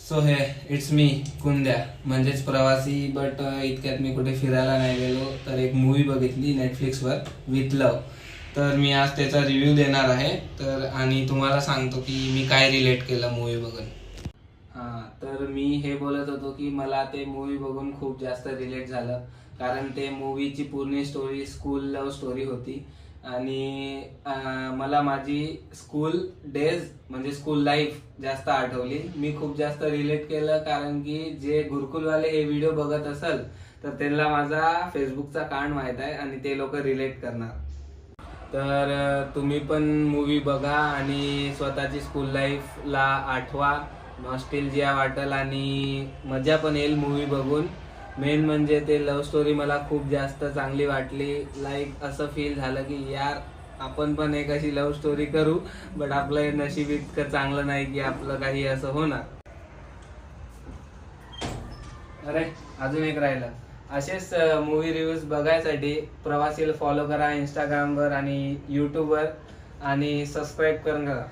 So हे it's me कुंद्या म्हणजेच प्रवासी. बट इतक्यात मी कुठे फिरायला नाही गेलो, तर एक मूवी बघितली नेटफ्लिक्सवर, विथ लव. तर मी आज त्याचा रिव्ह्यू देणार आहे. तर आणि तुम्हाला सांगतो की मी काय रिलेट केलं मूवी बघून. हां, तर मी हे बोलत होतो की मला ते मूवी बघून खूप जास्त रिलेट झालं, कारण ते मूवीची पूर्ण स्टोरी स्कूल लव्ह स्टोरी होती. आणि मला माझी स्कूल डेज म्हणजे स्कूल लाईफ जास्त आठवली. मी खूप जास्त रिलेट केलं, कारण की जे गुरुकुलवाले हे व्हिडिओ बघत असेल तर त्यांना माझा फेसबुकचा कांड माहीत आहे आणि ते लोक रिलेट करणार. तर तुम्ही पण मूवी बघा आणि स्वतःची स्कूल लाईफला आठवा, नॉस्टेल्जिया वाटेल आणि मजा पण येईल मूवी बघून. मेन म्हणजे ते लव्ह स्टोरी मला खूप जास्त चांगली वाटली. लाईक असं फील झालं की यार आपण पण एक अशी लव्ह स्टोरी करू, बट आपलं नशीब इतकं चांगलं नाही की आपलं काही असं होणार. अरे अजून एक राहिलं. असेच मूवी रिव्ह्यूज बघायसाठी प्रवासीला फॉलो करा इंस्टाग्रामवर आणि यूट्यूबवर, आणि सबस्क्राईब करून करा.